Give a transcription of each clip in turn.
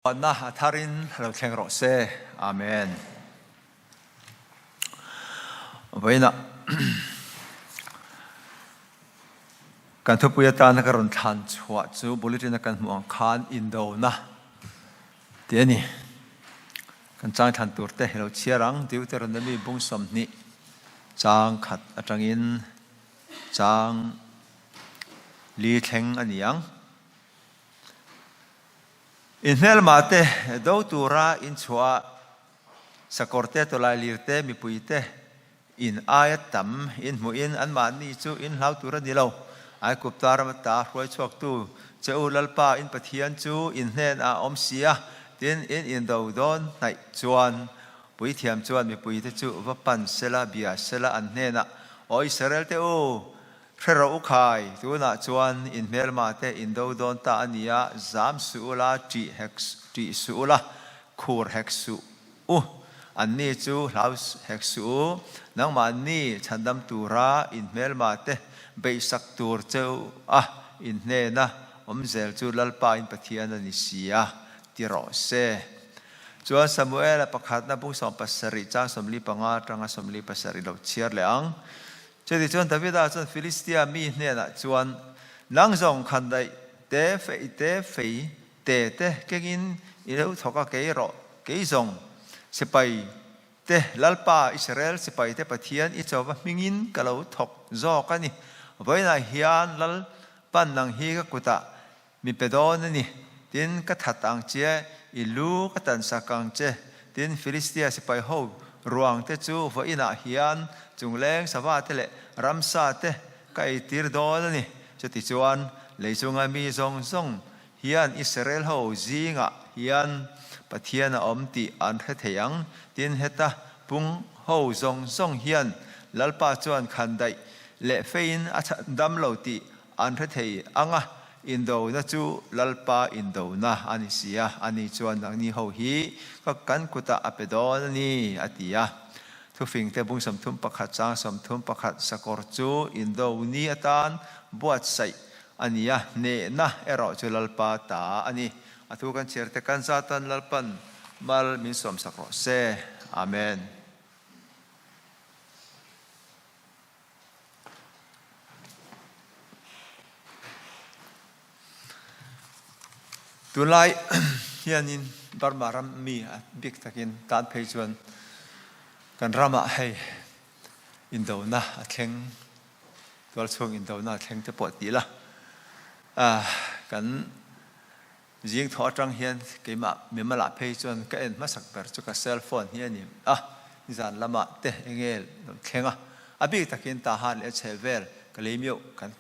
Na atharin lo thleng ro se amen vaina kan thupuya tan karon than chhuah chu bulletin kan hmuang khan indo na tiani kan chang than turte helo chiarang Deuteronomy bungsom ni chang khat atangin chang li thleng aniang in hel mate do tura in chua sakorte to lai lirte mi puite in ayat tam in muin an mani chu in hlau tura dilo ai kuptar mata roi chok tu cheulalpa in pathian chu in hnen a omsia tin in do don nai chuan pui thiam chuan mi puite chu vapan sela bia sela an hena oi Israel te o Pharaoh ukhai tuna chuan in melmate in do don ta ania zam suula ti suula khur heksu anni chu haus heksu nang mani chandam tura in melmate beisak tur cheu in hena omzel chu lalpa in pathian ani sia tiro se chuan Samuel pakhat na bung som pasari chang somli panga tanga somli pasari lo chiar leang jadi chuan David a chuan Philistia mi hne chuan langzong khandai te fei te kengin ilo thoka ke ro ke zong sipai te lalpa Israel sipai te pathian I chawa mingin kalo thok zo kani voina hian lal pan nang hi ka kuta mi pedon ni tin ka thatang che ilu ka tan sakang che tin Philistia sipai ho ruang te chu voina hian chungleng sawa te le ramsa te kai tir don ni chati chuan leicunga mi zong zong hian Israel ho zinga hian pathian a omti an thetheyang tin heta pung ho zong zong hian lalpa chuan khandai le fein a dam lo ti an thethei anga indo na chu lalpa indo na ani sia ani chuan ang ni ho hi ka kan kuta apedon ni atia thufing te bung samthum pakhat chang samthum pakhat sakor chu indo ni atan buat sai ania ne na ero chu lalpa ta ani athu kan cherte kan satan lalpan mal min som sakro se amen tulai hianin barmaram mi big takin tan phei chuan kan rama hei indo na athleng tol chung indo na athleng te pot ti la kan jing tho tang hian keima memala phei chuan ka en masak per chu ka cell phone hian zan lama te engel thlenga abi takin ta han le chevel kalemio kan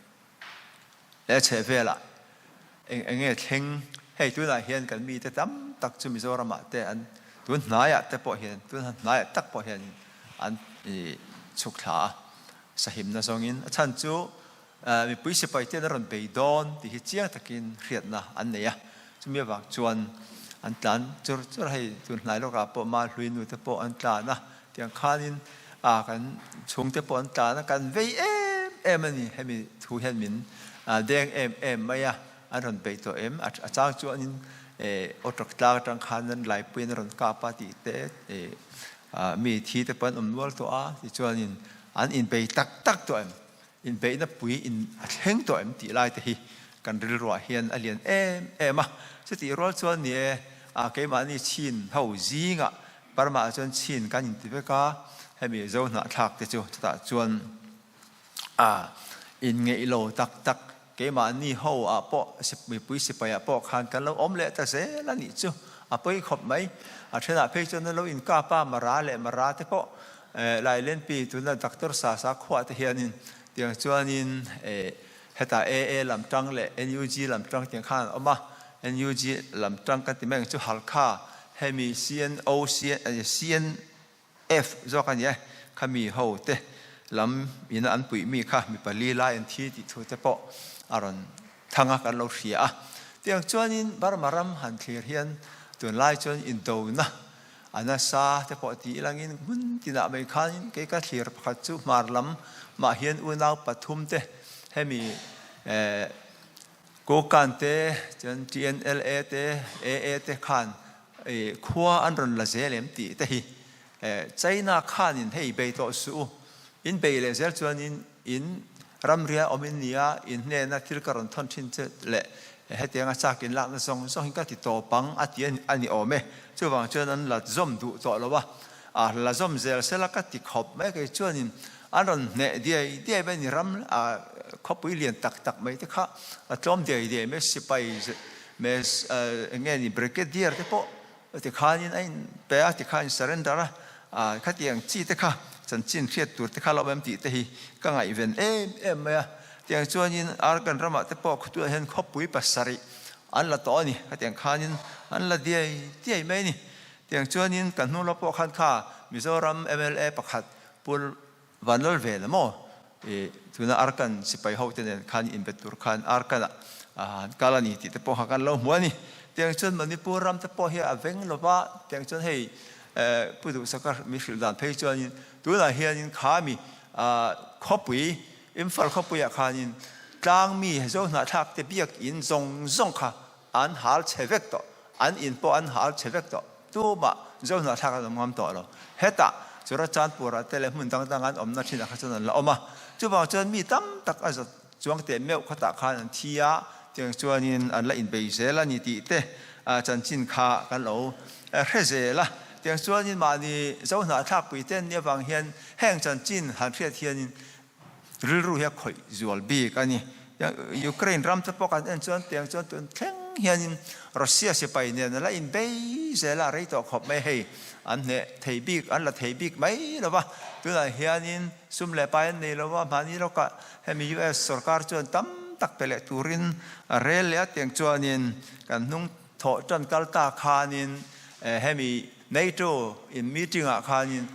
le chevela engel thleng hei tu na hian kan mi te tam tak chu Mizoram te an tun naya te po hian tun naya tak po hian an chukla sahim na zongin chan chu mi pui sipai te ron beidon ti hi chiang takin riat na an neya chumi wak chuan an tlan chur hei tun nai lo ka po ma hlui nu te po an tla na tiang khanin kan chung te po an tla na kan vei em ani hemi thu hian min deng em maya an ron beito a chang chu anin otrak tlang tang khanan lai puin ron ka pa ti te mi thi te pan wal to a ti chuanin an in bei tak to in bei na pui in a thleng to ti lai te hi kan ril ro hian alian em chati rol chuan ni ke ma ni chin ho zinga parma chuan chin kan in ti ka hemi zo na thak te chu ta chuan in ngei lo tak ke ma ni ho a po mi pui sipai a po khan kan lo om le ta se la ni chu a poi khop mai a thena phei chon lo in ka pa mara te po lai len pi tu na doctor sa khwa te hianin tiang chuanin heta lam tang le NUG lam tang tiang khan oma NUG lam tang kan ti meng chu halkha hemi CNF zo kan ye khami ho te lam ina an pui mi kha mi pali la en thi ti thu te po aron thanga kan lo hria tiang chuanin barmaram han thlir hian tun lai chuan in do na anasa te po ti langin mun tina mai khan ke ka thlir pakhat chu marlam ma hian unau pathum te hemi cố can te chân TNLA te AA te khan khua an ron la zelem ti te hi China khan in hei be to su in be le zel chuan in ramria ominia in ne na thil karon thon thin che le hetianga chakin lak na song hin ka ti to pang atian ani ome chuwang chuan an la zom du to lowa la zom zel sela ka ti khop me ke chuan in an ron ne dia be ni ram khopui lian tak mai te kha atlom dia me sipai me nge ni brigadier te po te khanin ein pe a ti khan surrender kha tiang chi te kha chan chin khiat tur te kha lo bam ti te hi ka ngai ven em me tiang chuan in ar kan rama te po khu tu hen khopui pasari an la to ni kha tiang khanin an la dia mai ni tiang chuan in kan nu lo po khan kha Mizoram MLA pakhat pul vanol ve la mo tuna arkan sipai ho ten khan in betur khan arkan kalani ti te po ha kan lo muani tiang chuan Manipur ram te po hi aveng lova tiang chuan hei pudu sakar mishil dan phei chuan in tuna hian in khami khopui imphal khopui khan in tlang mi zo na thak te biak in zong kha an hal chevek to an in po an hal chevek to tu ma zo na thak an ngam to lo heta chura chan pura tele mun dang an omna thina kha chuan la oma chu ba chuan mi tam tak a chuang te meu khata khan an thia tiang chuan in an la in be zela ni ti te chan chin kha kan lo hezela tiang chuan in ma ni zo na thak pui ten ne wang hian heng chan chin han thiat hian in ru he khoi zual bi ka ni Ukraine ram te pokan en chuan tiang chuan tun thleng hian in Russia se pai ne la in be zela rei to khop me hei an ne thei bik an la thei bik mai lo ba tu la hian in sum le pai nei lo wa mani lo ka hemi US sarkar chuan tam tak pele turin rel le tiang chuan in kan nung tho chan kal ta khanin hemi NATO in meeting a khanin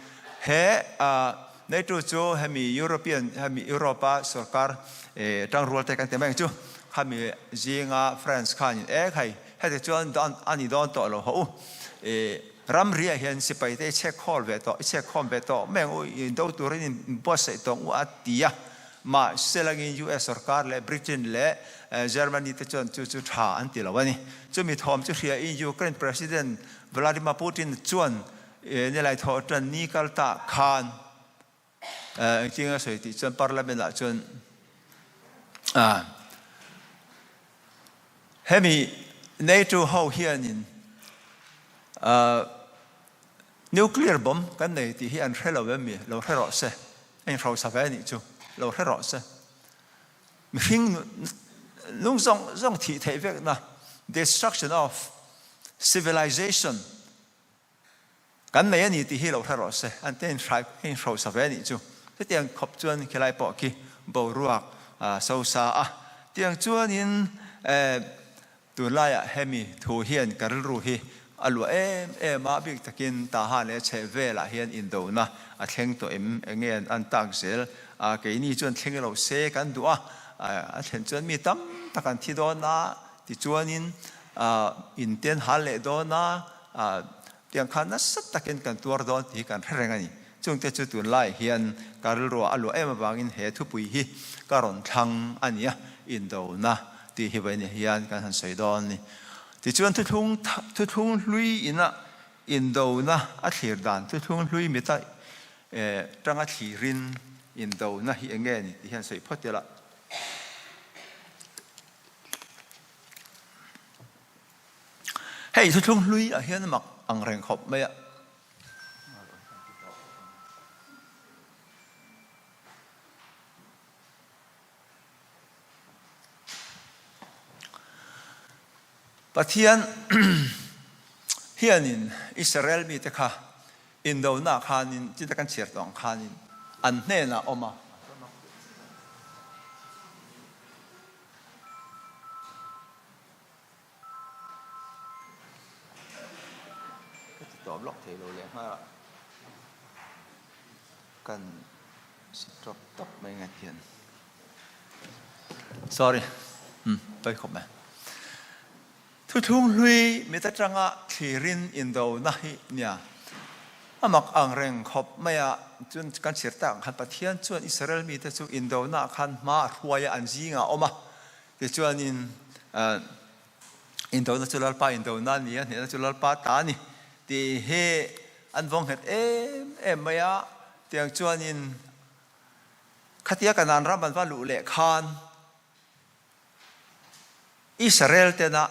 he NATO chu hemi European hemi Europa sarkar tang rol te kan te mang chu hemi zinga France khanin khai he chuan dan ani don to lo ho ram ria hian sipai te check hall ve to meng u in do turin in boss to u atia ma selangin US sarkar le Britain le Germany te chon chu tha an ti lawani chu mi thom chu hria in Ukraine president Vladimir Putin chuan ne lai tho tan ni kal ta khan kinga soi ti chon parliament la chon hemi NATO ho hian in nuclear bomb kan nei ti hi an relo ve mi lo rero se en ro sa ve ni chu lo rero se mi hing lung zong ti thei vek na destruction of civilization kan nei ani ti hi lo rero se an ten tribe en ro sa ve ni chu te tiang khop chuan khelai po ki bo ruak so sa tiang chuan in tu la ya hemi thu hian karil ru hi alwa ma big takin ta ha le che vela hian in do na a thleng to ngen an tak zel ke ni chuan thleng lo se kan du a thlen chuan mi tam takan thi do na ti chuan in ten hal le do na tiang khan na sat takin kan tur do ti kan reng ani chung te chu tu lai hian karil ro alwa bangin he thu pui hi karon thang ania in do na ti hi bai ni hian kan han sei don ni ti chuan thu thung hlui ina in do na a thlir dan thu thung hlui mi ta tanga thlirin in do na hi enge ni ti hian sei photela hei thu thung hlui a hian mak ang reng khop mai Pathian hianin Israel mi te kha in do na khanin chita kan cher tong khanin an hne na oma to block thei lo le ma kan stop top mai ngat hian sorry tôi không mà thu thung hlui mi ta changa thirin in do na hi nia amak ang reng khop maya chun kan sirta khan pathian chuan Israel mi ta chu in do na khan ma ruaya an zinga oma te chuan in อินโดนัจุลปาอินโดนั่นนี่เนี่ยนัจุลปาตานี่ที่เฮอันวงเหตุไม่อะเตียงจวนอินขัดแย้งกันนานรับมันว่าลุเละคานอิสราเอลเตนะ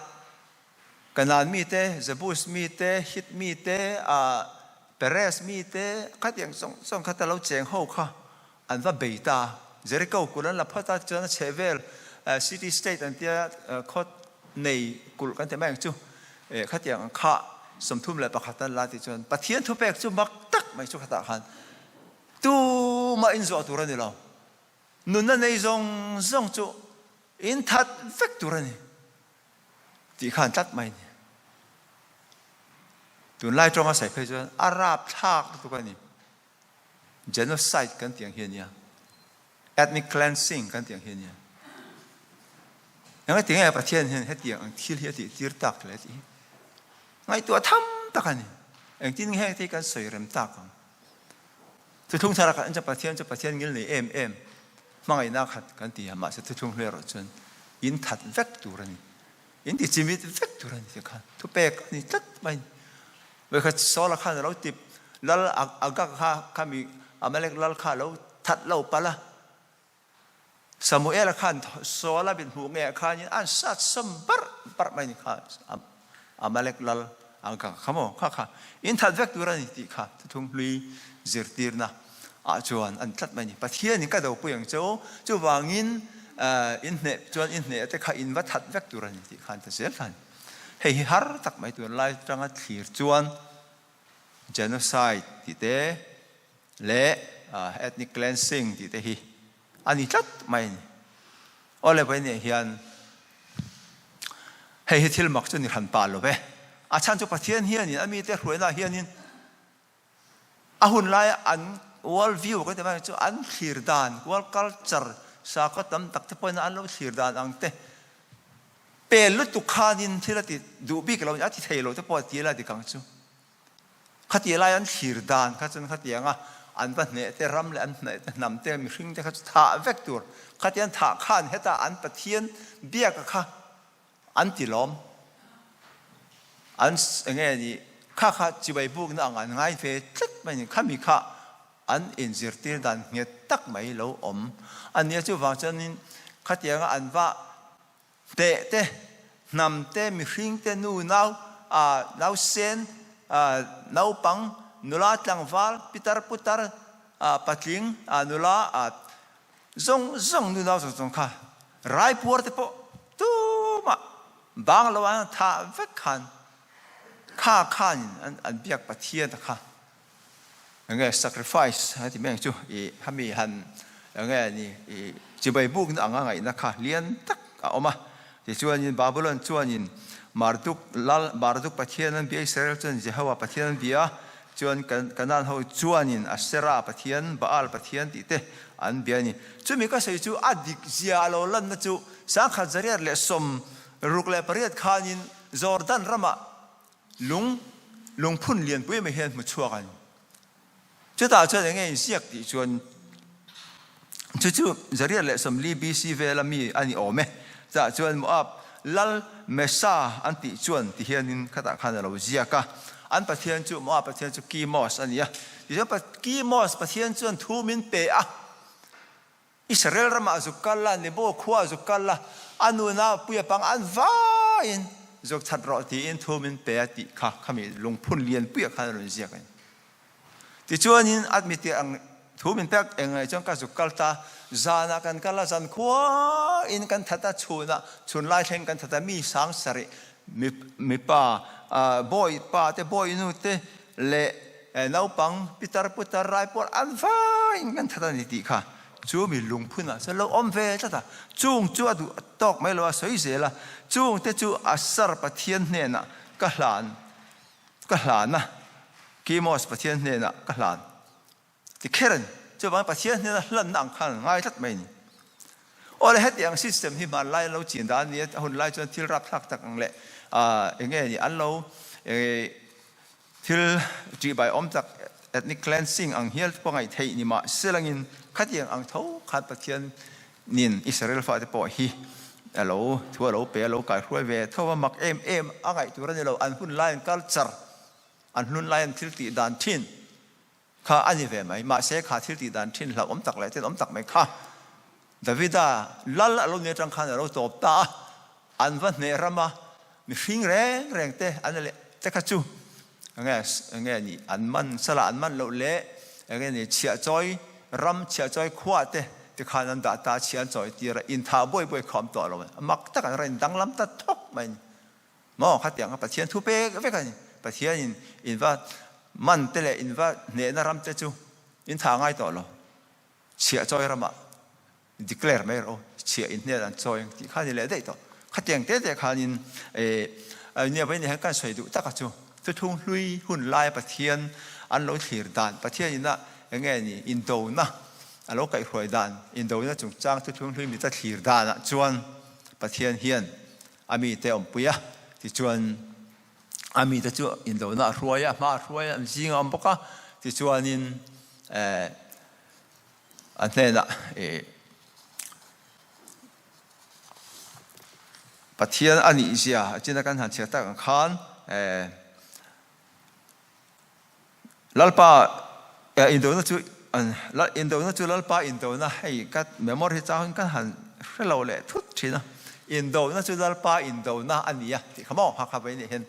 กันนานมีเตเซบูสมีเตฮิตมีเตเปเรสมีเตขัดแย้งส่งขัดแต่เราเจงหูค่ะอันว่าเบต้าเจริโกกุลันละพัฒนาจนเชเวลซิตี้สเตทอันที่โคตในกุลกันแต่แม่งจูขัดแย้งข้าสมทุมเลยประคัตันลาติจนปะเทียนทุเปกจูมักตักไม่จูขัดขันตูมาอินโซตัวนี้เรานุนนั่นในซงจูอินทัดเฟกตัวนี้ที่ขันตัดไม่ตุนไล่ตรงอาศัยเพจนอาหรับชาติตัวนี้ genocide กันเตียงเฮียนี่ ethnic cleansing กันเตียงเฮียนี่ยังไงเตียงไอ้ประเทศเฮียให้เตียงที่เฮียที่ตักเลยที่ไงตัวทำตะกันนี่เองที่นี่ให้ที่กันสวยเริ่มตักทุกทุ่งชาละกันจะประเทศเงี้ยเลยมังไงนักขัดกันตีมาจะทุกทุ่งเรือจนอินทัดเวกตัวนี้อินที่ชีวิตเวกตัวนี้สิครับทุกเปกนี่ตัดไปเวกสอนละขันเราติดแล้วอากาศข้ามีอเมริกาแล้วข้าเราทัดเราปะละสมุเอลขันสอนละเป็นหูเงี้ยข้านี่อันสัตว์สมบัติไม่นี่ข้าอเมริกาแล้วอากาศข้ามข้าอินทัดเวกตัวนี้ที่ข้าทุกทุ่งลุยเจิดตีร์นะจวนอันทัดไม่นี่ประเทศนี้ก็เดาไปอย่างเจ้าวางินอินเนจวนอินเนแต่ข้าอินวัดทัดเวกตัวนี้ที่ข้าจะเสียขันให้ฮาร์ตักไม่ตัวไล่จังหัดขีดจวน genocide ที่เตะเละ ethnic cleansing ที่เตะฮีอันนี้ทัดไม่อะไรไปเนี่ยเฮียนให้ทิลมักจนนี่ขันปาลไปอาจารย์จุประเทศเฮียนี่มีแต่รวยน่ะเฮียนี่อาหุ่นไล่อัน world view ก็จะมาจุอันขีดดาน world culture สากตำตักที่เป็นอันเราขีดดานอังเตเป็นลุตุขานินที่เราติดดูบีกเราเนี่ยที่ไทยเราจะปวดที่เราติดกังจูขัดยังไงอันขีดดานขัดจนขัดยังอันเป็นเนี่ยแต่รำเลยอันเนี่ยนำเต็มริงแต่ขัดท่าเวกตัวขัดยังท่าข้านเหตุอันปะเทียนเบี้ยกับข้าอันติล้อมอันยังไงนี่ข้าจีบบุกนั่งอันง่ายเฟจัดไม่เนี่ยข้ามีข้าอันอินจิตตีดันเนี่ยตักไม่เราอันนี้จู่ฟังจนนี่ขัดยังอันว่าเตะนำเตะมีริงเตะนู่นเอาเซนเอาปังนุลาตังวาลพิตาร์พุตาร์ปัจจิงนุลาซงนู่นเอาซงค่ะไรปวดเตปตู้มาบางละวันท่าเวกขันข้าอันเบียกปัจเจียนค่ะยังไง sacrifice ที่แม่งจู่ถ้ามีหันยังไงนี่จีบบุกนั่งไงนะคะเลี้ยนตักออกมาที่ชวนยินบาบิลอนชวนยินมาร์ดุกประเทศนั้นเบียอิสราเอลจนจะหาว่าประเทศนั้นเบียชวนกันนั้นเขาชวนยินอัสเซราประเทศบาอัลประเทศที่เตอันเบียนี่จู่มีก็ใส่จู่อดีตเสียโลลันนะจู่สังขารเรียเลสมรุกเลประเทศขานินจอร์แดนรามาลุงพุ่นเลียนปุ้ยไม่เห็นมาชัวกันจู่ตาเชื่อยังไงเสียกที่ชวนจู่จะเรียกเลสมลีบีซีเวลามีอันนี้โอเมจะชวนมับลัลเมซาอันติชวนที่เฮียนินขณะขันเราเจียกะอันประเทศจู่มับประเทศจู่กีมอสอันนี้ที่จะกีมอสประเทศจู่ทูมินเปะอิสราเอลรามาจุกัลละนิโบขวาจุกัลละอันนู้นปุยปังอันวายนจุกชัดรอที่อินทูมินเปะที่ข้าขมิลงพุ่นเลียนปุยขันเราเจียกันที่ชวนนินอัดมิติอังทูมินเปะเองไงจังกัจุกัลตาจานักันกันละจันขวาอินกันทัดชุนไล่เช่นกันทัดมีสังสริมีป่าบอยป่าแต่บอยนู่นแต่เละน้าปังพิตาร์พุตาร์ไรปวดอันฟ้าอินกันทัดนิติค่ะจู่มีลุงพุ่นอ่ะจะเราอมเวทัดจู่จู่ดูตอกไม่รู้ว่าสวยเสียละจู่แต่จู่อัศร์ปะเทียนเนี่ยนะก็หลานนะกีมอสปะเทียนเนี่ยนะก็หลานที่แค่นั้นจะบางประเทศนี่นะลั่นนั่งขันง่ายทัดไม่นี่โอ้เลยเหตุอย่างซิสเต็มที่มาไล่เราจีนด้านนี้หุ่นไล่จนที่รับทักตักนั่นแหละอย่างเงี้ยนี่อันเราที่จีบไปอมจาก ethnic cleansing อังเฮียพวกไอ้ไทยนี่มาเสลังอินขัดอย่างอังเท่าขัดประเทศนินอิสราเอลฝ่ายที่ปล่อยฮี เราทัวเราเปเราไก่รวยเวทว่ามักอะไรตัวนี้เราอันหุ่นไล่กัลเจอร์อันหุ่นไล่ทิลตีดานทินข้าอันนี้เวไหมมาเสกข้าทิลตีดานทินเราตักเลยที่ตักไม่ข้าดาวิดาลัลเราเนี่ยจังขันเราตบตาอันวันเนรมามีฟิงแรงเตะอันนั้นเลยเตะขจูไงนี่อันมันสละอันมันเราเละไงนี่เชี่ยจอยรำเชี่ยจอยขวาเตะที่ขานันดาตาเชี่ยจอยตีระอินท่าบ่อยคอมตัวเรามักตะกันเรนดังลำตะทกมันมอขัดอย่างปะเทียนทุเปกไปกันปะเทียนอินว่ามันเตะอินว่าเนนรำเตจูอินท่าง่ายต่อเราเชี่ยจอยรำdeclare ไม่รู้เชี่ยอินเนี่ยอันจอยที่ข้านี่แหละได้ต่อขัดอย่างเตะข้านินเนี่ยไปเนี่ยให้การสวยดูตะกัจูทุกทุ่งลุยหุ่นลายปะเทียนอันเราถีดานปะเทียนน่ะยังไงนี่อินโดนะอันเราไก่หอยดานอินโดน่ะจงจ้างทุกทุ่งลุยมีแต่ถีดานจวนปะเทียนเฮียนอามีแต่อมปุยะที่จวนอามีแต่จวนอินโดน่ะรวยมารวยจริงอมปกะที่จวนนินอันนี้น่ะปะเทียนอันนี้เสียจินตการหันเสียตะกันขันลัลปาอินโดน่ะจูอินโดน่ะจูลัลปาอินโดน่ะให้กัดเมมโมรีจ้ากันหันเราเลยทุกทีนะอินโดน่ะจูลัลปาอินโดน่ะอันนี้ที่ขโมยหักไปนี่เห็น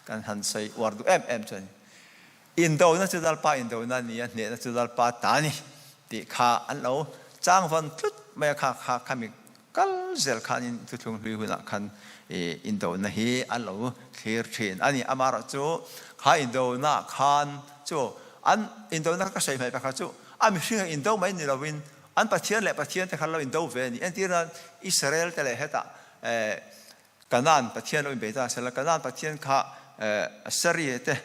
กันหันใส่วอร์ดูจนอินโดน่ะจูลัลปาอินโดน่ะนี่เนี่ยน่ะจูลัลปาตานี่ที่ข้าอันเราจ้างวันทุกไม่ข้ามีกัลเซลขันทุกทุ่งลุยหุ่นขันอินโดน่ะฮีอันเราเคลียร์เทรนอันนี้อามาร์จูข้าอินโดน่ะขันจูอันอินโดน่ะก็ใช้ไม่ไปข้าจูอันมีสิ่งอินโดไม่นี่เราวินอันปะเทียนแหละปะเทียนแต่ข้าเราอินโดเวนี่อันที่นั้นอิสราเอลแต่ละเหตุกันนั่นปะเทียนเราอินเบต้าเสร็จแล้วกันนั่นปะเทียนข้าซีรีส์เตะ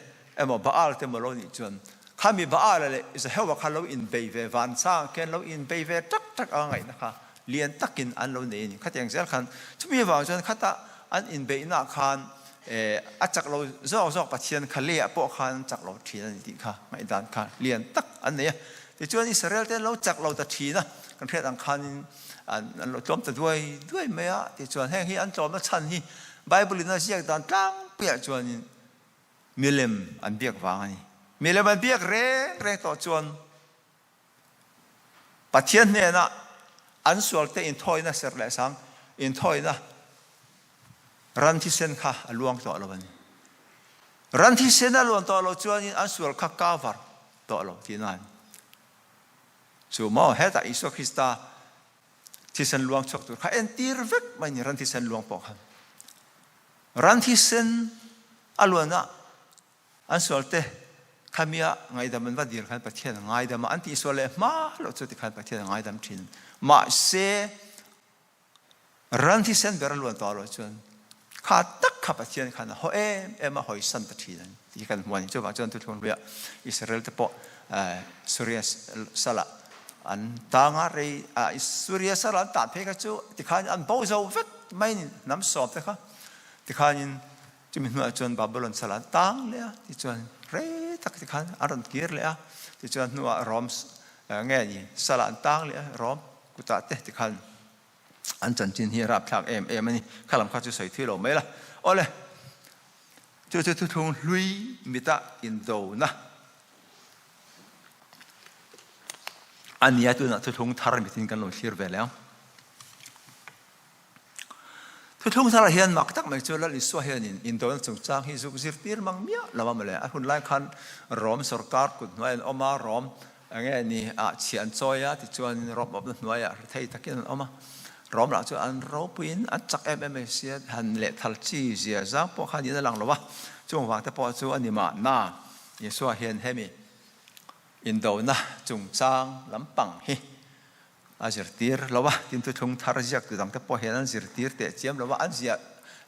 บาอัลเตะมาโลนี่จวนข้ามีบาอัลเลยอิสราเอลว่าข้าเราอินเบย์วันสร้างแค่เราอินเบย์จักอะไรนะคะเลียนตักกินอันเราเนี่ยนี่ข้าแต่งเสียขันทุกมีว่าจนข้าตาอันอินเบย์น่าขันอาจากเราจอกปะเทียนข้าเลี้ยปอกขันจากเราทีนั่นดีค่ะไม่ด่านค่ะเลียนตักอันนี้ที่จวนอิสราเอลแต่เราจากเราตัดทีนะกันเพื่ออังคันอันเราจอมแต่ด้วยไม่อะที่จวนแห่งที่อันจอมแล้วชันที่ไบเบิลน่าเสียกตอนตั้งเปียจวนมิเลมอันเบียกวางนี่มิเลมอันเบียกเร่ต่อจวนปะเทียนเนี่ยนะอันส่วนแต่อินทอยนะเสร็จแล้วสังอินทอยนะรันที่เส้นข้าลวงต่อเราวันนี้รันที่เส้นลวงต่อเราจวนอันส่วนข้ากาวร์ต่อเราที่นั่นสู่มอเหตุอิสุคริสตาที่เส้นลวงชกตัวข้าเอ็นตีร์เวกไม่นี่รันที่เส้นลวงปอกกันรันที่เส้นอลวนนะอันส่วนแต่ข้ามีอะไงดำมันว่าดีร์ขันประเทศไงดำอันที่ส่วนเลยมาเราจะติดขันประเทศไงดำทินมาเสรันที่เส้นเบรลวนต่อเราจนข้าตักข้าประเทศขันเขามาหอยสันตทีนั้นที่กันวันนี้เจ้าว่าจนทุกคนเรียกอิสราเอลจะปะสุริยสละอันต่างอะไรสุริยสละตัดเพกจูที่ขันอันบ่าวเจ้าเวทไม่น้ำสอบแต่ข้าที่ขันจะมีหน่วยจนบาบิโลนสละต่างเลยที่จนเร่ตักที่ขันอารันกีร์เลยที่จนหน่วยรอมเงี้ยนี่สละต่างเลยรอมกุตาเตที่ขันอันจันจินที่รับทางมันนี่ข้าลำข้าจะใส่ที่เราไม่ละโอ้เลยจะทุ่งลุยมิตาอินโดนะอันนี้ตัวนั้นทุ่งทาร์มิตินกันลงเชียร์ไปแล้วทุ่งทาร์เฮียนมักตักไม่เจอแล้วลิสวาเฮียนอินโดนจงจ้างฮิซุกซิร์ตีร์มังเมียละว่ามาเลยคุณไล่คันรอมสกัดกุดหน่วยออกมารอมอย่างเงี้ยนี่เชียนซอยที่ชวนรอมแบบหน่วยไทยตะกี้นั่นออกมารอมหลังจากอันรอปินอันจักเสียหันเละทัลชีเสียจ้าพวกข้านี่นั่นหลังหรอวะจงว่าแต่พอจอันนี้มาหน้ายิสวาเฮียนเฮมิอินโดนะจงจ้างลำปังฮิอาจิรตีร์ละวะที่ตัวทงทาร์จักตัวดังแต่พอเห็นอันจิรตีร์เตะเจียมละวะอันเสีย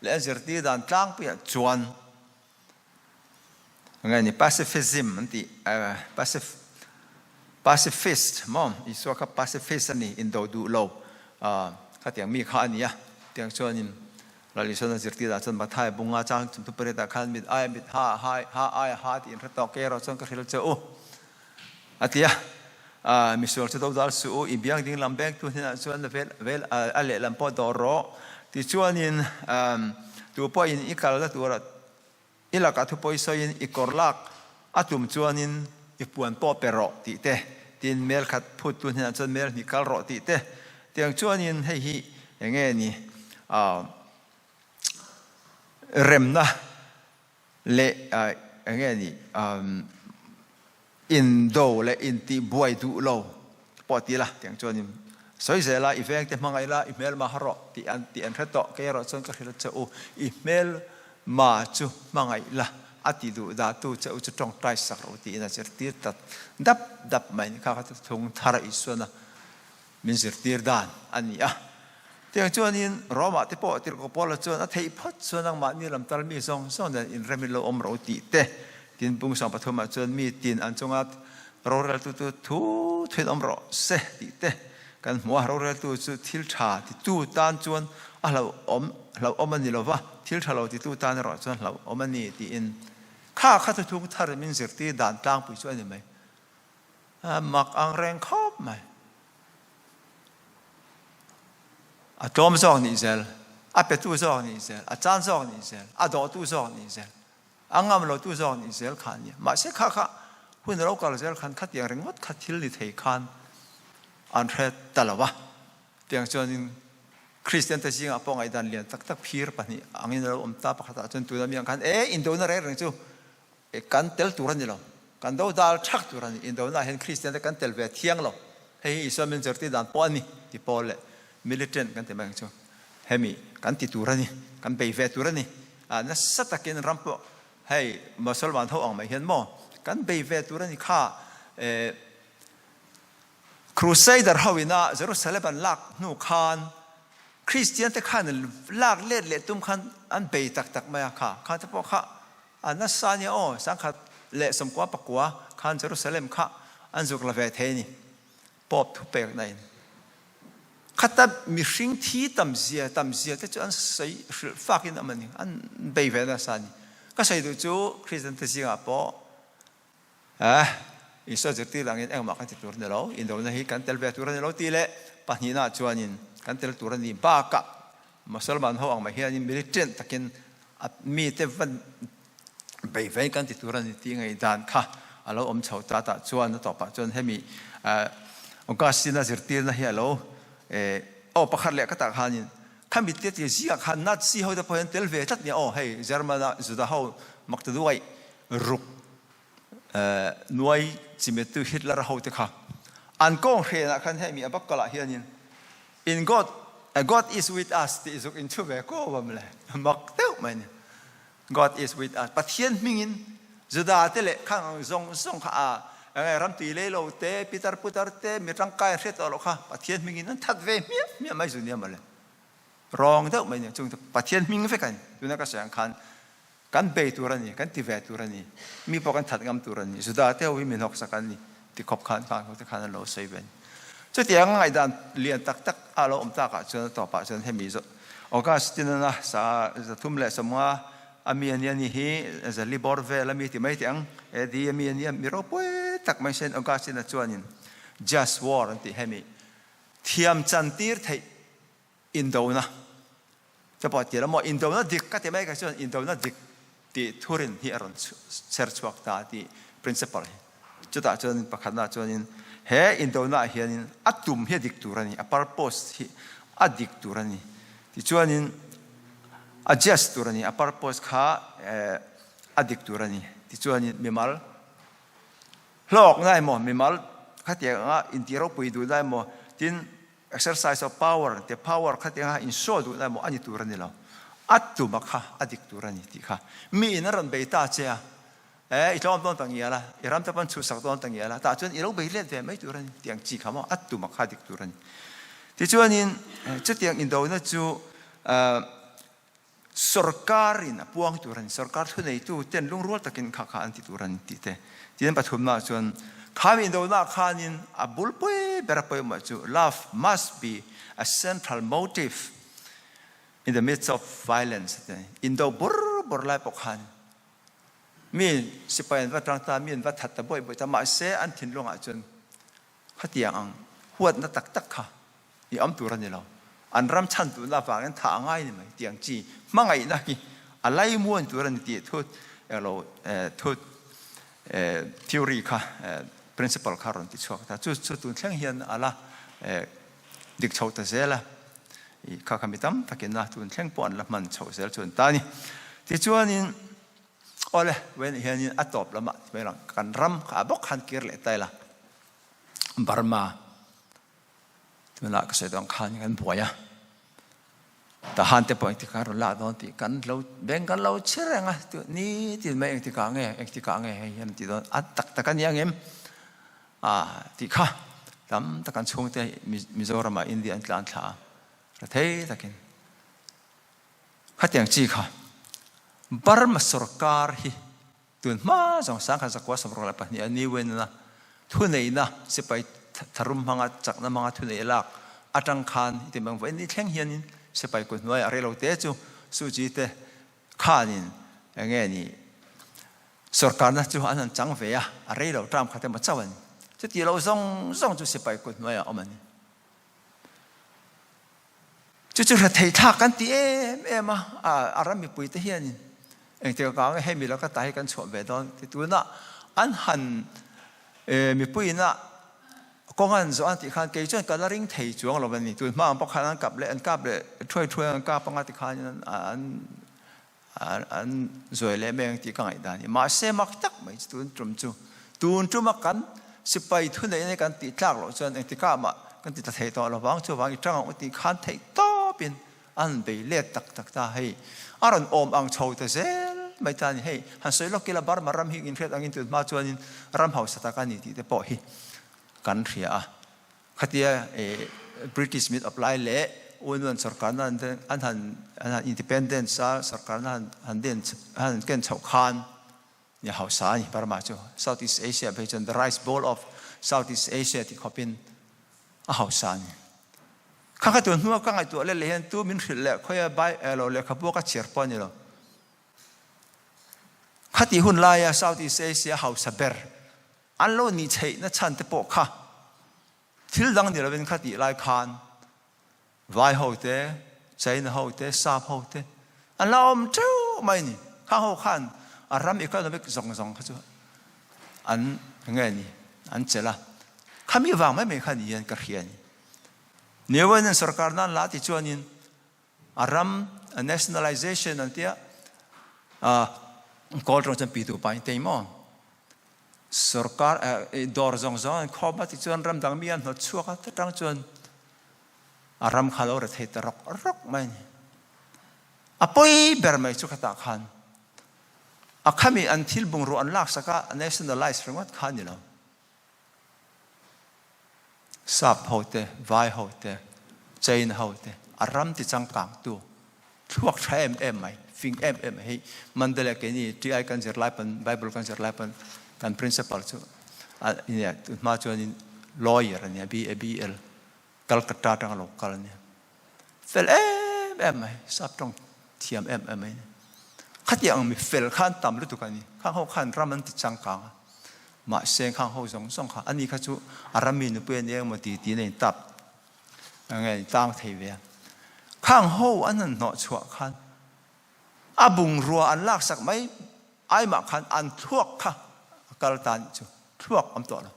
และอันจิรตีร์ดันกลางเปียจวนงั้นนี่ pacifism มันที่pacifist มั่งอิสวากับ pacifist นี่อินโดดูโลข้าเตียงมีข้านี่อะเตียงชวนนินเราลิชนจิรตีร์ดันมาไทยบุงอาจารย์จุดทุบเปรตขันมิดไอมิดฮาที่อินทร์ตอกเกอร์เราชนก็เห็นเจ้าอาทิตย์มิสวลจะต้องดัลสู้อีเบียงดิ้งลำแบงตัวนี้นะส่วนเวลอะไรลำพอดอร์ ที่ชวนอินตัวปอยอินอีกาลตัวอีหลักตัวปอยซอยอินอีกอร์ลักอาตุมชวนอินอีปวนปอเปรอติเตตินเมลขัดพูดตุนหินจนเมลนิกาลรอติเตเตียงชวนอินให้ฮีอย่างเงี้ยนี่เร็มนะเละอย่างเงี้ยนี่อินโดและอินตีบวยดูโลปอตีละเตียงชวนอินสอยเสละอีเฟงเตมังไงละอีเมลมาฮารอที่อันเรตโตเกยรอจนก็คือจะอูอีเมลมาจูมังไงละอติดูดาตูจะอูจะตรงใจสักรูที่น่าจะตีตัดดับไม่ข้าก็ทงทาระอิสวนะมินสิตีดานอันนี้อ่ะเตียงชวนอินรอมาที่ปอติรกปอละชวนที่พัดชวนนังมานี่ลำตาลมีสองเดือนอินเรมิโลอมรูที่เตตินปุงสังปฐมชวนมีตินอันจงอัดรอเรลตุทุเทนอมรอเสติเตกันมัวเราเรียนตัวทิลชาที่ตู้ตานจวนเราอมันนี่เราว่าทิลชาเราที่ตู้ตานเราจวนเราอมันนี่ที่อินข้าทุกท่ามินสิที่ด่านต่างไปช่วยได้ไหมมักอังแรงครอบไหมจอมซองนี่เซลเป็ดตู้ซองนี่เซลจานซองนี่เซลดอตู้ซองนี่เซลงามเราตู้ซองนี่เซลขันเนี่ยมาเสียข้าหุ่นเราก็เซลขันขัดอย่างแรงวัดขัดทิลลิเทขันอันเรตตลอดวะเตียงจนคริสเตียนแต่จริงอ่ะปองไอ้ดันเลียนตักพีร์ปะนี่อังนี้เราตาปะขัดจนตัวนั้นยังกันอินโดน่าเรื่องจู่กันเตลตัวนี้เรากันดาวดาลชักตัวนี้อินโดน่าเห็นคริสเตียนแต่กันเตลเวทเที่ยงเราเฮ้ยอิสลามมันจะที่ด่านปอนนี่ที่ปอลเลยมิลิเตนกันเต็มจู่เฮ้ยมีกันที่ตัวนี้กันไปเวทตัวนี้นั่นสัตว์กินรัมปะเฮ้ยมุสลิมเขาออกมาเห็นมั้งกันไปเวทตัวนี้ข้าครูไซเดอร์ฮาวินาเยรูซาเล็มลักนูคานคริสเตียนแต่ขันลักเล็ดตุ้มขันอันเบยตักมาค่ะขันจะบอกค่ะอันนั้นสานี่โอ้สังขัดเละสมกว่าปกว่าขันเยรูซาเล็มค่ะอันจุกลาเวทเฮนี่ปอบทุเปกนั่นขัดแต่มีสิ่งที่ตำเสียแต่จะอันใส่ฝากอินมันนี่อันเบยเวนัสานี่ก็ใส่ดูจูคริสเตียนแต่จริงอ่ะปออิสราเอลที่หลังนี้เองมากันที่ตัวนี้เราอินโดนีเซียกันเตลเวตัวนี้เราตีเละปะนี่น่าชวนินกันเตลตัวนี้บ้ากะมุสลิมเขาออกมาเฮียนี่มิลิเตนตะกินมีเทวันไปไว้กันที่ตัวนี้ที่ไงด่านค่ะเราอมชาวตาชวนต่อไปจนให้มีองค์การสินาสิรตีนะเฮียเราประคันเล็กก็ตากหันินข้ามีเตี้ยจีกขันนัดซีเขาจะพอเห็นเตลเวทัดเนี่ยเฮ้ยเยอรมันสุดาเขามักจะด้วยรุกหน่วยจิมตุฮิตลาร์เขาเถอะค่ะอันก้องเฮนะคันให้มีอับกะละเฮียนิน in God is with us ที่สุกอินชูเบก็ว่ามันเลยมักเต้ามัน God is with us ปัจเจียนมิงินจุดาเตเลข้างส่งข้ารัมตีเลโลเตปิตาร์พุตาร์เตมีร่างกายเสร็จแล้วค่ะปัจเจียนมิงินนั้นทัดเวมีไม่สุนียมาเลยรองเต้ามันจงปัจเจียนมิงเฟกันดูนักเสียงคันกันเบยตัวนี้กันที่เวตัวนี้มีพวกกันถัดงามตัวนี้สุดาเที่ยววิมินหกสักกันนี่ที่ขบขันเขาจะขันเราใส่เป็นจุดที่ยังไงดันเรียนตักอารมณ์ตักจนต่อไปจนให้มีสุดโอกาสที่นั่นนะจะทุ่มเละสมว่าอามีอันนี้ฮีจะรีบอร์เวลมีที่ไม่ถึงดีอามีอันนี้มีรบป่วยตักไม่เช่นโอกาสที่นั่นจวนนี้ just war ที่ให้มีเทียมจันทีร์ที่อินโดนะจะบอกที่เราบอกอินโดนะดิกก็ที่ไม่ก็ชวนอินโดนะดิกที่ทุเรนที่อารมณ์เชิดชวักตาที่ principle จุดต่างจนประคันน่าจนเฮอินโดนีเซียนี่อัดตุ่มเฮดิกตัวนี้อัปปาร์โพสที่อัดดิกตัวนี้ที่จวนนี้อัดเจสตัวนี้อัปปาร์โพสข้าอัดดิกตัวนี้ที่จวนนี้มีมัลโลกได้หมดมีมัลขัดแย้งอินทิโรปุยดูได้หมดที่ exercise of power แต่ power ขัดแย้งอินโซดูได้หมดอันนี้ตัวนี้แล้วอัดตุ่มค่ะอัดดิกตัวนี้ที่ค่ะมีนั่นรันเบต้าเจ้าอีกรอบต้นตั้งเงี้ยละอีกรอบจะเป็นชุดสักต้นตั้งเงี้ยละแต่จนอีเราไปเล่นแต่ไม่ตัวนี้เตียงจีเขาว่าอัดตุ่มค่ะดิกตัวนี้ที่จวนนี้จุดเตียงอินโดนีเซียสุรการินพวงตัวนี้สุรการทุนในตู้เต้นลุงรัวตะกินข้าอันที่ตัวนี้ที่เต้ที่นั่นปฐมน่าจนข้าอินโดนีเซียข้านินอับบุลเป้เบรเป้มาจู love must be a central motive in the midst of violence อินโดบร์ไลปกหันมีสิไปวัดตรังตามีวัดถัดตะบ่อยๆแต่มาเสอันถิ่นลงอาจนขัดยังหัวนักตักค่ะอีอ้อมตัวนี้เรา อันรำชันตัวลาฟังนั้นถ่าง่ายนี่ไหมเตียงจีมั่งไงนะกี่อะไรม้วนตัวนั้นตีทุดเราทุดtheory ค่ะ principle ค่ะรอนติดชัวแต่จุดตัวเช่นเฮียนอะไรดิกชาวตะเซล่ะข้าคำมิตรตะเกียนนะตัวเช่นปอนละมันชาวเซลชวนตานี่ที่ชัวนี่โอ้เลยเว้นเฮียนี่อัตตบละมาไม่หลังกันรำขาบกขันเกลือเลยแต่ละบาร์มาเวลาก็เสด็จขันกันบ่อยอะแต่หันแต่ปอยที่การเราละตอนที่กันเราแบ่งกันเราเชื่อไงตัวนี้ที่ไม่เองที่กางเองที่กางเฮียนที่ตอนอัตตักกันยังเอ็มที่ข้าทำตักกันช่วงที่มิโซรามาอินเดียอันตรายประเทศตะกินขัดอย่างจีค่ะบาร์มาสุรการฮีตุนมาสองสังขันสักว่าสมรภูมิปะนี่อันนี้เว้นนะทุนไหนนะสิไปทารุมพังจักน้ำมังทุนไหนลักอาจังคานที่บางวันนี้แข่งเฮียนินสิไปกุนไว้อะไรเราเตะจูสู้จีเตข้านินอย่างเงี้ยนี่สุรการนะจูอันนั้นจังเวียอะไรเราตามขัดมาเจ้าวันจะที่เราส่งจูสิไปกุนไว้เอามันจู่ๆเราเทท่ากันตีมาอารมณ์มีปุยเทียนเองที่ก็งให้มีแล้วก็ตายกันชวนไปตอนที่ตัวน่ะอันหันมีปุยน่ะก็งั้นส่วนที่ข้าเกี่ยจนกันริ่งเทจวงเราเป็นนี่ตัวมาพอข้านั้นกับเลยอันกับเลยช่วยอันกับปังที่ข้านั้นอันสวยเลยแม่งที่ข้าไอ้ด้านนี้มาเสมักตักไม่ตัวจุ่มมากันสิไปทุนในการติดจากเราส่วนเองที่ข้ามากันติดเทต่อเราวางช่วยวางอีกจังหวะที่ข้าเทต่อเป็นอันไปเลี้ยตักตาให้อารมณ์อมอังโชว์แต่เซลไม่ทันให้หันสวยล็อกกิลบาร์มารำหิกินเทอังอินตุมาชวนินรำเฮาสตาการนี่ที่ปอยกันเสียขัดเดียBritish Smith apply เละวันสกัดนั้นอันอินดิเพนเดนซ์สกัดนั้นอันเด่นเก่งชาวคานเนี่ยเฮาสายบาร์มาจู Southeast Asia เป็น the rice bowl of Southeast Asia ที่เขาเป็นเฮาสายข้าตัวหัวข้าตัวเล่นตัวมินหิลเล่ค่อยใบเราเล่ขบวกเชียร์ปอนนี่เราข้าที่หุ่นลาย Southeast Asia เฮาสเบอร์อันโลนี่ใช่นั่นฉันจะบอกข้าที่ดังนี่เราเป็นข้าที่ลายคานไวโฮเต้ใจนโฮเต้ซาบโฮเต้อันเราอมเจ้าไม่นี่ข้าโฮคานอารามอีกแล้วเราไม่ส่งข้าจูอันไงนี่อันเจล่ะข้ามีวางไม่ข้านี่ยันกระเขียนเนี่ยวันนั้นสกัดนั้นลาที่ชวนินอาราม nationalization นั่นเดียก็ตรงจนปีตัวไปเต็มอ่ะสกัดดอร์จงข้อมาที่ชวนรำดังมีอันหัวชั่วก็ตั้งชวนอารามข้าเราเทตรักไม่อ่ะไปเบอร์ไม่ชุกตาขันอ่ะข้ามีอันที่บุงรู้อันลักษณะ nationalize เรื่องวัดขันนี่เราสับโหเตไวโหเตใจนโหเตอารมณ์ที่จังกังตัวทุกใช้ไหมฟิงให้มันเดลกันนี่ที่ไอ้กันเจอไลปันไบเบิลกันเจอไลปันกัน principle จู่เนี่ยมาจวน lawyer เนี่ย BABL กัลกัตตาตั้งโลกาลเนี่ยเฟลไหมสับตรงเทียมไหมขัดยังมีเฟลขั้นต่ำหรือตัวกันนี่ข้างเขาขั้นรำมันที่จังกังมาเสียงข้างเขาส่งข้าอันนี้ข้าจูอารามินเปลี่ยนเองมาตีในตับยังไงตั้งเทียข้างเขาอันนั้นหนอชัวขันอาบุงรัวอันลักสักไม่ไอ้มาขันอันทั่วข้ากาลตันจูทั่วคำตัวเรา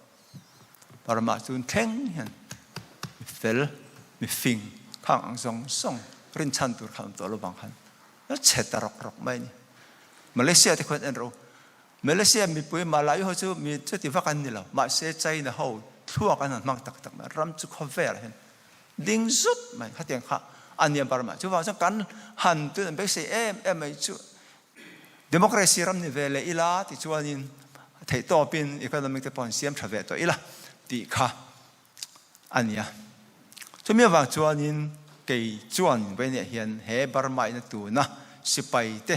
ปรมาจุนเท่งเห็นมีเฟลมีฟิงข้างอังส่งรินชันตัวคำตัวเราบางขันแล้วเฉดตรกไม่นี่มาเลเซียที่คนเอ็นเรามาเลเซียมีปุยมาลายูเขาจะมีจุดที่ว่ากันนี่แหละมาเสียใจนะเขาทั่วกันนั่นมังตักมารำจุกเขาเวรเห็นดิ้งสุดไม่ขัดยังข้าอันนี้บาร์มาจู่ว่าจะกันหันตัวนั้นไปเสียไม่จู่ดิโมคราซีรำนี่เวลอีลาที่จู่ว่านี่ไทยต่อเป็นอีกคนนึงที่ปอนเสียมทวีตัวอีลาที่ข้าอันนี้จู่มีว่าจู่ว่านี่เกี่ยจู่ว่านี่เป็นเห็นเฮบาร์มาในตัวนะสิไปเตะ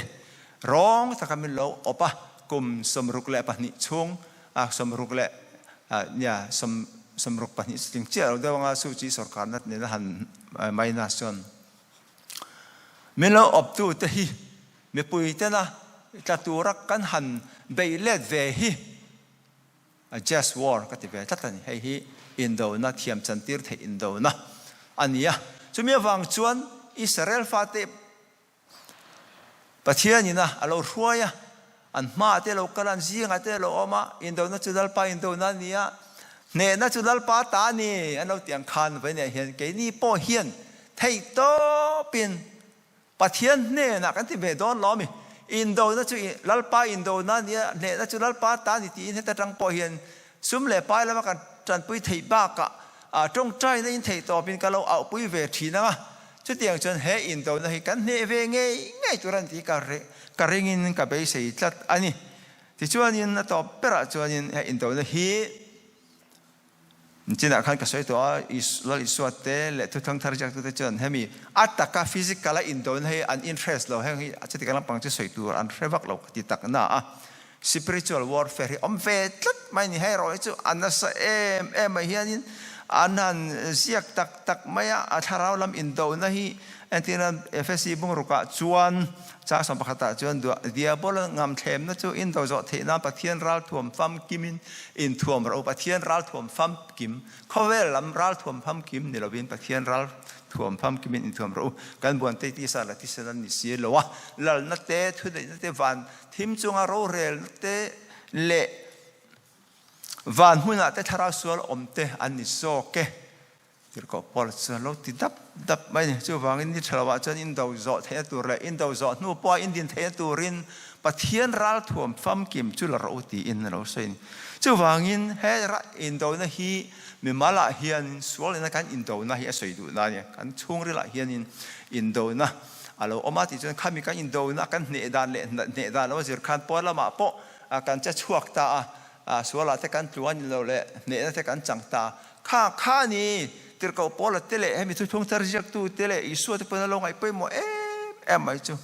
ร้องถ้าคำเป็นเราอปะกุมสมรุกเละปนิชงสมรุกเละเนี่ยสมรุกปนิจริงเจ้าเราได้ว่าสุจิสกัดนั่นเนี่ยหันไม่น่าสนเมื่อเราอบตัวเตหีเมื่อปุยเตนะจะตัวรักกันหันไปเล็ดเวหี just war ก็ที่เวทัดนี่ให้ฮีอินโดนะเทียมจันทิร์ที่อินโดนะอันนี้ จุมีวังชวนอิสราเอลฟาเตประเทศนี้นะเราช่วยอันมาเตเรากำลังซีงเตเราออกมาอินโดนีเซียไปอินโดนีเซียเนี่ยนักจุดลปาตานี่อันเราเตียงคันไปเนี่ยเห็นแกนี่ป้อเฮียนไทยโตเป็นประเทศเนี่ยนะกันที่เบดอนล้อมอินโดนักจุลปาอินโดนีเซียเนี่ยนักจุลปาตานี่ที่นี่แต่จังป้อเฮียนซุ่มเล่ไปแล้วมากันจันปุยไทยบ้ากะจงใจในไทยโตเป็นกันเราเอาปุยเวทีนะชุดเตียงจนเฮอินโดนีเซียกันเนี่ยเวงไงตัวนั้นที่การเงินกับไปเสียจัดอันนี้ที่ชวนยินนะต่อเปล่าชวนยินเฮอินโดนีเซียจีน่าขันก็สวยตัวอิสราเอลสวดเตะและทุกทั้งทาริจักรตัวเจนให้มีอัตตาฟิสิกส์อินโดนีเซียอันอินเทรสเราให้อาจจะติดกันปังจะสวยตัวอันเรวักเราติดตักน่ะ spiritual warfare อมเวทไม่นี่ให้เราจะอันนั้นไม่เห็นอันนั้นเสียกตักไม่อาชาเราลำอินโดนีเซียอันที่นั้นเอฟซีบุ้งรุกะจวนจากสัมผัสจวนตัวเดียบอลงามเทมนั่นจู่อินโดนีเซียเทน่าประเทศรัฐถ่วมฟัมกิมินอินถ่วมเราประเทศรัฐถ่วมฟัมกิมเขาเวลลำรัฐถ่วมฟัมกิมนี่เราเป็นประเทศรัฐถ่วมฟัมกิมินอินถ่วมเราการบวนเตติสารที่สนันนิเสียหรอวะแล้วนัดเตะทุเดนัดเตะวันทีมจงอาเราเรลนัดเตะเละวันหุ่นนัดเตะทาราส่วนอมเตะอันนิโซเกที่เราพอลส่วนเราติดดับไม่เนี่ยจู่ฟังอินดิชลาวะจนอินโดนีเซียเทตัวเรอินโดนีเซียนู้ปออินเดียเทตัวรินประเทศรัฐถ่วมฟัมกิมจู่เราตีอินเราเส้นจู่ฟังอินเฮรัอินโดนีเซียมีมาลาเฮียนส่วนในการอินโดนีเซียสวยดูนั่นเนี่ยการช่วงเรื่องเฮียนอินโดนีเซียเราออกมาที่จนข้ามีการอินโดนีเซียกันเนดานแล้วจะการปอละมาปอการจะช่วยตาส่วนเราแต่การจวนเราเลยเนดแต่การจังตาข้านี่ที่เราพอละเตะให้มีทุกช่วงทาริจักตัวเตะอิสุที่เป็นลงไอ้ไปหมดไม่จู่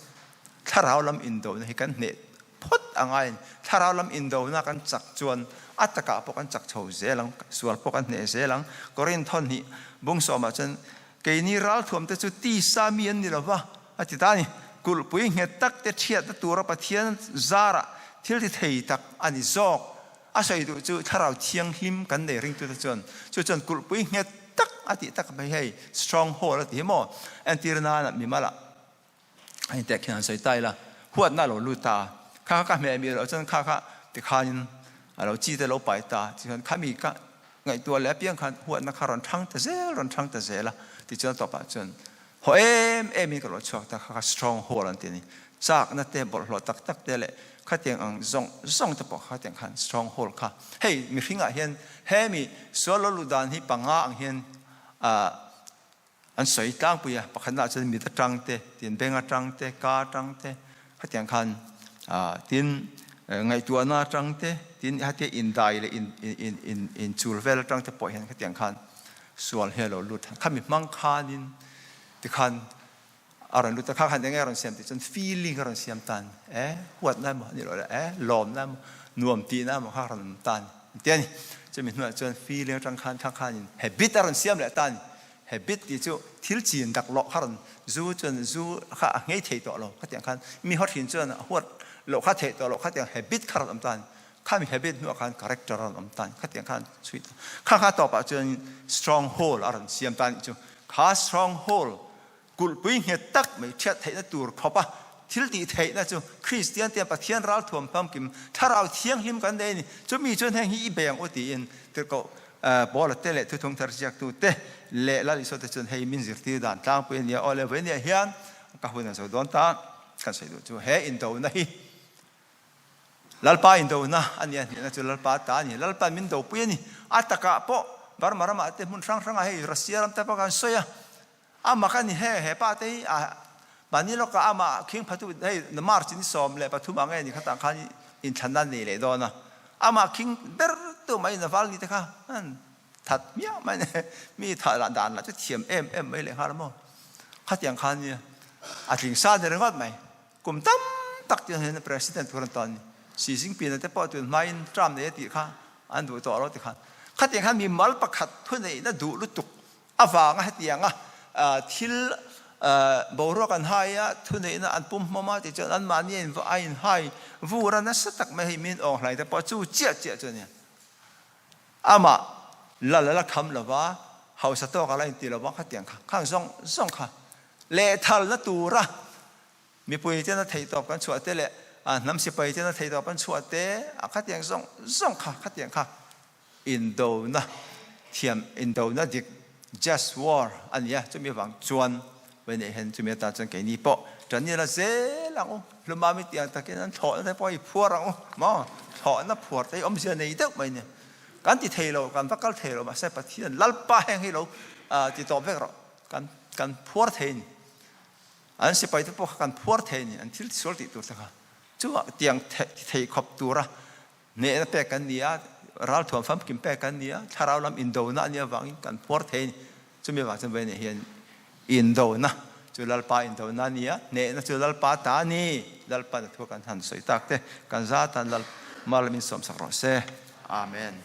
ถ้าเราลำอินโดนีเซียกันเนตพุทธอ่างถ้าเราลำอินโดนีเซียกันจักจวนอัตตะพวกกันจักเฉาเสลังส่วนพวกกันเนเสลังก็เรียนท่อนนี้บุ้งสอมาจนเกนี่เราถ่วมแต่จุดที่สามีนี่หรอวะอาทิตย์นี้กุลปุยเงตักแต่เชียดตัวเราปะเทียนซาระที่ที่ไทยตักอันนี้จอกอาศัยดูจู่ถ้าเราเที่ยงหิมกันเดริงตัวจนกุลปุยเงตักอาทิตย์ตักไม่ให้ strong hold อาทิตย์หมดอันที่นั่นมีมาละอันแต่แค่นั้นใส่ใจละหัวหน้าเราลูตาข้าแม่มีเราจนข้าติดขานินเราจีแต่เราไปตาที่คนข้ามีก็ไงตัวแล้วเพียงขันหัวนักข่าวรันทั้งแต่เสละที่จนต่อไปจนพอมีก็เราชอบแต่ข้า strong hold อันที่นี่จากนั่นเตะบอลเราตักเตะเลยข้าเตียงอังส่งตะปอกข้าเตียงขัน strong hold ข้าเฮ้ยมีฟิงอ่ะเห็นเฮ้มีส่วนเราลูดานที่ปังอ่างเห็นอันสวยตั้งปุยอ่ะปะขนาดจะมีตะจังเตะตีนเบงจังเตะกาจังเตะข้าเตียงขันตีนไงตัวน่าจังเตะทีนี้ฮัตเตอินได้เลยอินจูลเวลจังจะปล่อยเห็นเขาเตียงคันส่วนเฮโลลุดข้ามีมังคานินที่คันอะไรลุดแต่ข้าคันยังไงเราเสียมติจน feeling เราเสียมตันหัวนั่นมั้งนี่เราลมนั่นนวมตีนั่นมั้งข้าเราตันเดี๋ยวนี้จะมีหน่วยจน feeling จังคันข้าคัน habit เราเสียมเลยตัน habit ที่จู่ทิลจีนดักหลอกข้าเราจู่จนจู่ข้าไงเทต่อเราข้าเตียงคันมีฮอตหินจนหัวหลอกข้าเทต่อหลอกข้าเตียง habit ข้าเราตันข้ามี habit นัวการ character เราอันตันข้าเตียงข้าสวิตข้าต่อไปจน strong hold อะไรเสียมตันจู่ข้า strong hold กุลปุยเหี่ยตักไม่เชื่อเทนตัวเขาปะทิลตีเทนจู่คริสเตียนเตียนประเทศเราถ่วมพัมกิมถ้าเราเที่ยงหิมกันได้นี่จะมีจนแห่งฮีเบียงอุติอินที่ก็บอลเตะเละทุกทงทาริจักตัวเตะเละแล้วลิสต์จนให้มินจิตตีด่านตั้งเป็นเนี่ยอะไรเป็นเนี่ยเฮียนก็หุ่นนั้นสุดโดนตากันใส่ดูจู่เฮอินโดนี่ลัลปาอินโดนะอันนี้นะจุลัลปาตานี่ลัลปามินโดปุยนี่อัตตะกะปะบารมารามาเตมุนรังให้รัสเซียรัมเตปะกันสวยอามากันนี่เฮปาเตบันนี้เราก็อามาคิงพัตุให้นมาร์จินสอมเลยปัทุมังไงนี่ข้าต่างกันอินชันนันนี่เลยโดนนะอามาคิงเบอร์ตัวไม่นฟาลนี่เถอะค่ะถัดเมียไม่เนี่ยมีถ่ายด่านแล้วจะเทียมไม่เลยฮาร์โมข้าต่างกันนี่อาทิตย์ซาเดรงอดไหมกลุ่มตั้มตักจะเห็นประธานคนตอนนี้สีสิงปีนั่นแต่พอจนไม่จำเนี่ยติค่ะอันดูต่อเราติค่ะข้าเตียงขันมีมัลปะขัดทุนในนั่นดูลุตุกอาฟางข้าเตียงทิลบอรักันหายทุนในนั่นอันปุ่มมาติจนอันมาเนี่ยว่าไอ้หายวูรันนั้นสตักไม่ให้มินออกไหนแต่พอจู่เจี๊ยจนเนี่ยอามาละคำละว่า hậu sát to cả lại tì lo vắng khát tiếng khang song khá lệ thal na tu ra mi pui trên nó thấy tọpกันชัวเตะlệ nắm xí bay trên nó thấy tọpกันชัวเตะkhát tiếng song khát tiếng khá Indo na thiam Indo na dik just war anh ya chúng mi vắng chuan bên này hiện chúng mi ta chân cái ni bộ chân như là dễ lắm ô lúc mà mi tiếng ta cái nó thọ nó thấy bôi phua lắm ô mà thọ nó phua thấy ông xưa này được mấy nèกันที่เทโลกันพักกันเทโลมาใส่ปะที่นั่นลัลป้าแห่งให้เราที่ต่อไปเรากันพัวเทนอันสิไปที่พวกกันพัวเทนอันที่สุดที่ตัวสักจู่เตียงเทขอบตัวระเนี่ยแปลกันเนี่ยเราถ่วงฟังกินแปลกันเนี่ยถ้าเราลำอินโดนะเนี่ยวังกันพัวเทนจู่มีว่าจะเป็นเห็นอินโดนะจู่ลัลป้าอินโดนะเนี่ยจู่ลัลป้าตานี่ลัลป้าทั่วกันหันสวยตักเตกันซาตันลัลมาลมินสมสักรอเซอาเมน